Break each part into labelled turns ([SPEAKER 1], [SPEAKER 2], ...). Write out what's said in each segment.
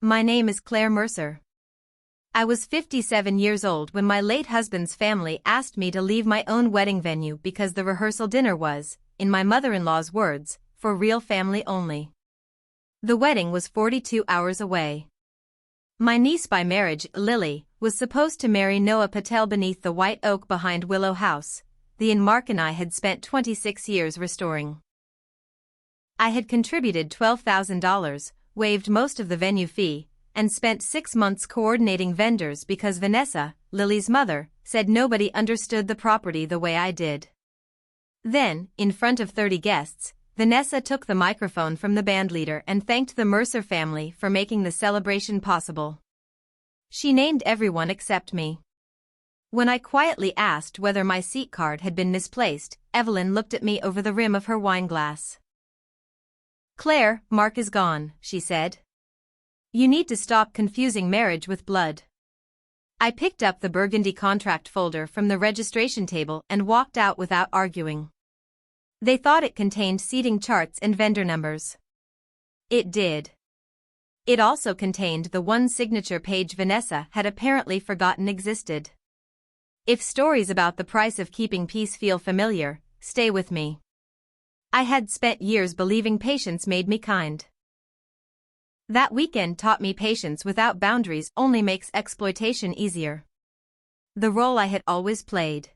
[SPEAKER 1] My name is Claire Mercer. I was 57 years old when my late husband's family asked me to leave my own wedding venue because the rehearsal dinner was, in my mother-in-law's words, for real family only. The wedding was 42 hours away. My niece by marriage, Lily, was supposed to marry Noah Patel beneath the white oak behind Willow House, the inn Mark and I had spent 26 years restoring. I had contributed $12,000, waived most of the venue fee, and spent 6 months coordinating vendors because Vanessa, Lily's mother, said nobody understood the property the way I did. Then, in front of 30 guests, Vanessa took the microphone from the bandleader and thanked the Mercer family for making the celebration possible. She named everyone except me. When I quietly asked whether my seat card had been misplaced, Evelyn looked at me over the rim of her wineglass. "Claire, Mark is gone," she said. "You need to stop confusing marriage with blood." I picked up the burgundy contract folder from the registration table and walked out without arguing. They thought it contained seating charts and vendor numbers. It did. It also contained the one signature page Vanessa had apparently forgotten existed. If stories about the price of keeping peace feel familiar, stay with me. I had spent years believing patience made me kind. That weekend taught me patience without boundaries only makes exploitation easier. The role I had always played.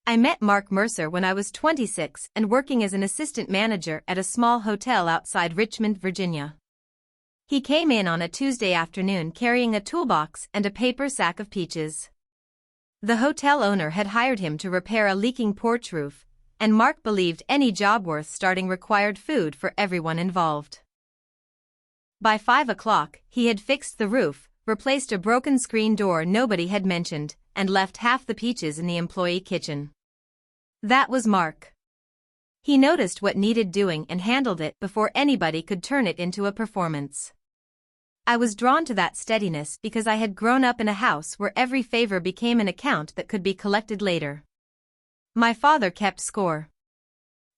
[SPEAKER 1] I met Mark Mercer when I was 26 and working as an assistant manager at a small hotel outside Richmond, Virginia. He came in on a Tuesday afternoon carrying a toolbox and a paper sack of peaches. The hotel owner had hired him to repair a leaking porch roof, and Mark believed any job worth starting required food for everyone involved. By 5 o'clock, he had fixed the roof, replaced a broken screen door nobody had mentioned, and left half the peaches in the employee kitchen. That was Mark. He noticed what needed doing and handled it before anybody could turn it into a performance. I was drawn to that steadiness because I had grown up in a house where every favor became an account that could be collected later. My father kept score.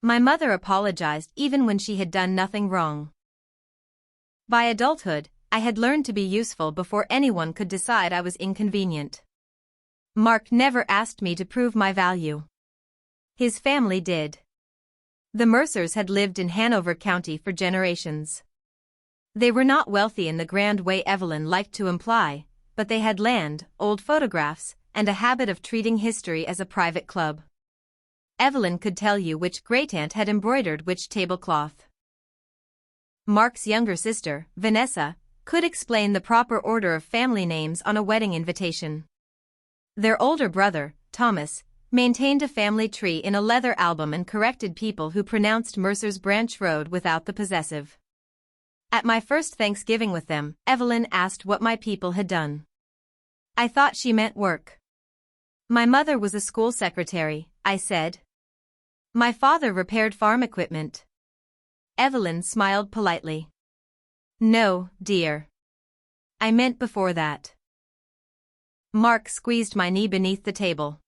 [SPEAKER 1] My mother apologized even when she had done nothing wrong. By adulthood, I had learned to be useful before anyone could decide I was inconvenient. Mark never asked me to prove my value. His family did. The Mercers had lived in Hanover County for generations. They were not wealthy in the grand way Evelyn liked to imply, but they had land, old photographs, and a habit of treating history as a private club. Evelyn could tell you which great-aunt had embroidered which tablecloth. Mark's younger sister, Vanessa, could explain the proper order of family names on a wedding invitation. Their older brother, Thomas, maintained a family tree in a leather album and corrected people who pronounced Mercer's Branch Road without the possessive. At my first Thanksgiving with them, Evelyn asked what my people had done. I thought she meant work. My mother was a school secretary, I said. My father repaired farm equipment. Evelyn smiled politely. No, dear. I meant before that. Mark squeezed my knee beneath the table.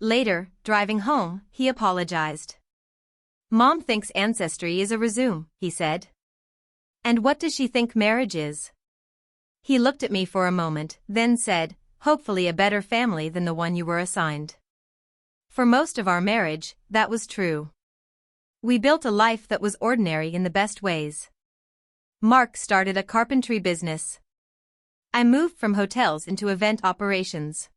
[SPEAKER 1] Later, driving home, he apologized. Mom thinks ancestry is a resume, he said. And what does she think marriage is? He looked at me for a moment, then said, hopefully a better family than the one you were assigned. For most of our marriage, that was true. We built a life that was ordinary in the best ways. Mark started a carpentry business. I moved from hotels into event operations.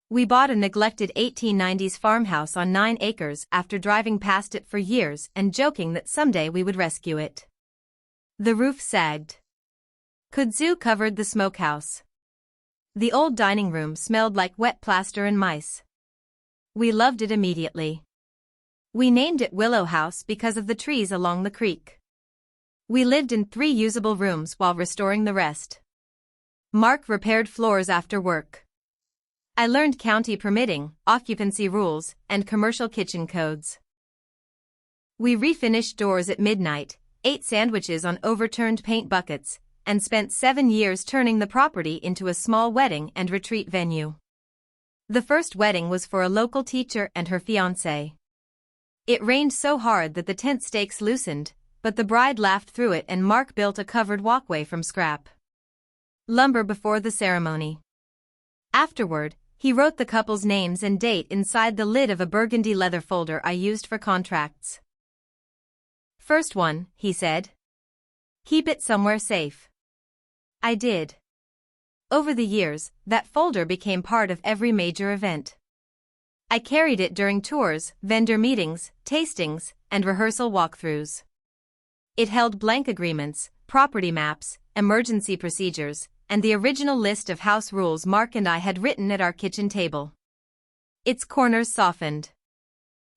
[SPEAKER 1] We bought a neglected 1890s farmhouse on 9 acres after driving past it for years and joking that someday we would rescue it. The roof sagged. Kudzu covered the smokehouse. The old dining room smelled like wet plaster and mice. We loved it immediately. We named it Willow House because of the trees along the creek. We lived in 3 usable rooms while restoring the rest. Mark repaired floors after work. I learned county permitting, occupancy rules, and commercial kitchen codes. We refinished doors at midnight, ate sandwiches on overturned paint buckets, and spent 7 years turning the property into a small wedding and retreat venue. The first wedding was for a local teacher and her fiancé. It rained so hard that the tent stakes loosened, but the bride laughed through it and Mark built a covered walkway from scrap lumber before the ceremony. Afterward, he wrote the couple's names and date inside the lid of a burgundy leather folder I used for contracts. "First one," he said. "Keep it somewhere safe." I did. Over the years, that folder became part of every major event. I carried it during tours, vendor meetings, tastings, and rehearsal walkthroughs. It held blank agreements, property maps, emergency procedures, and the original list of house rules Mark and I had written at our kitchen table. Its corners softened.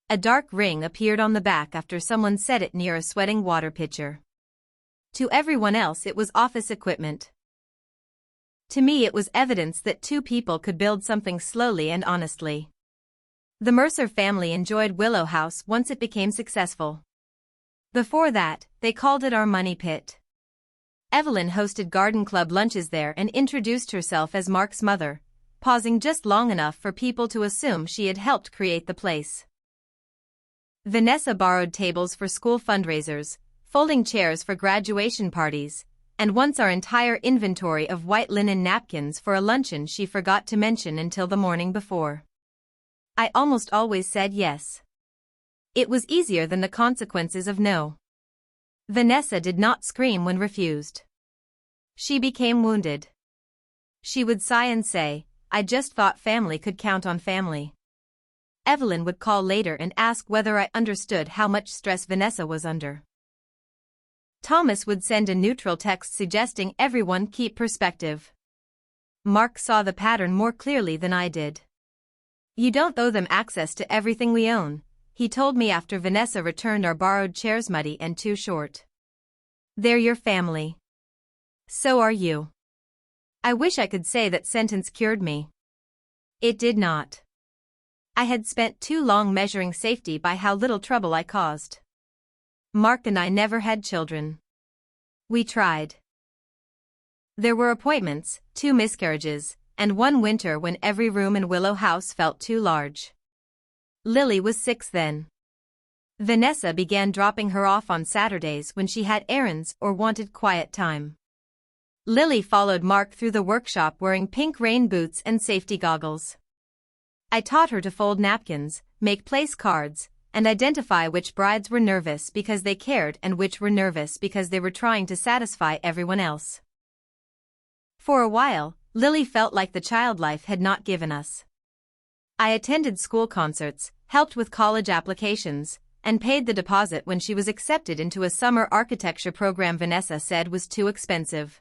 [SPEAKER 1] A dark ring appeared on the back after someone set it near a sweating water pitcher. To everyone else it was office equipment. To me it was evidence that two people could build something slowly and honestly. The Mercer family enjoyed Willow House once it became successful. Before that, they called it our money pit. Evelyn hosted garden club lunches there and introduced herself as Mark's mother, pausing just long enough for people to assume she had helped create the place. Vanessa borrowed tables for school fundraisers, folding chairs for graduation parties, and once our entire inventory of white linen napkins for a luncheon she forgot to mention until the morning before. I almost always said yes. It was easier than the consequences of no. Vanessa did not scream when refused. She became wounded. She would sigh and say, "I just thought family could count on family." Evelyn would call later and ask whether I understood how much stress Vanessa was under. Thomas would send a neutral text suggesting everyone keep perspective. Mark saw the pattern more clearly than I did. "You don't owe them access to everything we own," he told me after Vanessa returned our borrowed chairs muddy and too short. "They're your family. So are you." I wish I could say that sentence cured me. It did not. I had spent too long measuring safety by how little trouble I caused. Mark and I never had children. We tried. There were appointments, 2 miscarriages, and one winter when every room in Willow House felt too large. Lily was 6 then. Vanessa began dropping her off on Saturdays when she had errands or wanted quiet time. Lily followed Mark through the workshop wearing pink rain boots and safety goggles. I taught her to fold napkins, make place cards, and identify which brides were nervous because they cared and which were nervous because they were trying to satisfy everyone else. For a while, Lily felt like the child life had not given us. I attended school concerts, helped with college applications, and paid the deposit when she was accepted into a summer architecture program Vanessa said was too expensive.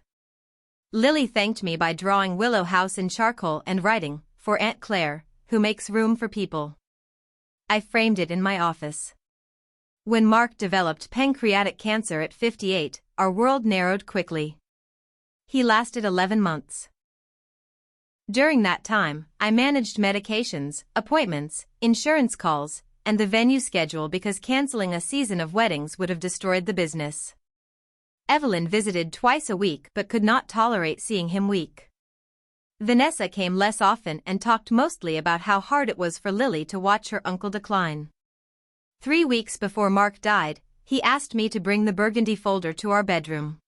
[SPEAKER 1] Lily thanked me by drawing Willow House in charcoal and writing, "For Aunt Claire, who makes room for people." I framed it in my office. When Mark developed pancreatic cancer at 58, our world narrowed quickly. He lasted 11 months. During that time, I managed medications, appointments, insurance calls, and the venue schedule because canceling a season of weddings would have destroyed the business. Evelyn visited twice a week but could not tolerate seeing him weak. Vanessa came less often and talked mostly about how hard it was for Lily to watch her uncle decline. 3 weeks before Mark died, he asked me to bring the burgundy folder to our bedroom.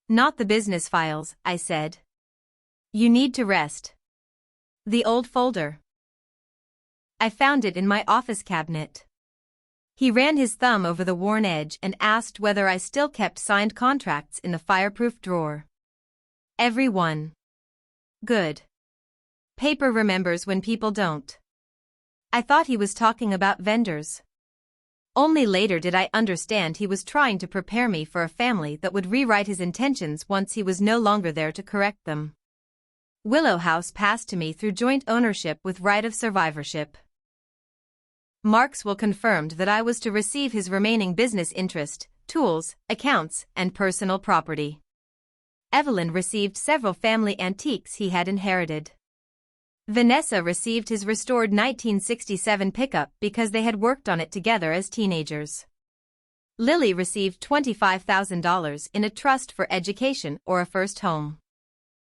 [SPEAKER 1] "Not the business files," I said. "You need to rest." "The old folder." I found it in my office cabinet. He ran his thumb over the worn edge and asked whether I still kept signed contracts in the fireproof drawer. "Every one." "Good. Paper remembers when people don't." I thought he was talking about vendors. Only later did I understand he was trying to prepare me for a family that would rewrite his intentions once he was no longer there to correct them. Willow House passed to me through joint ownership with right of survivorship. Mark's will confirmed that I was to receive his remaining business interest, tools, accounts, and personal property. Evelyn received several family antiques he had inherited. Vanessa received his restored 1967 pickup because they had worked on it together as teenagers. Lily received $25,000 in a trust for education or a first home.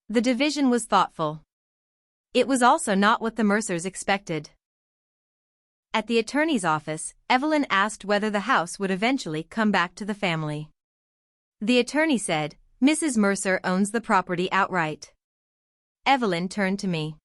[SPEAKER 1] The division was thoughtful. It was also not what the Mercers expected. At the attorney's office, Evelyn asked whether the house would eventually come back to the family. The attorney said, "Mrs. Mercer owns the property outright." Evelyn turned to me.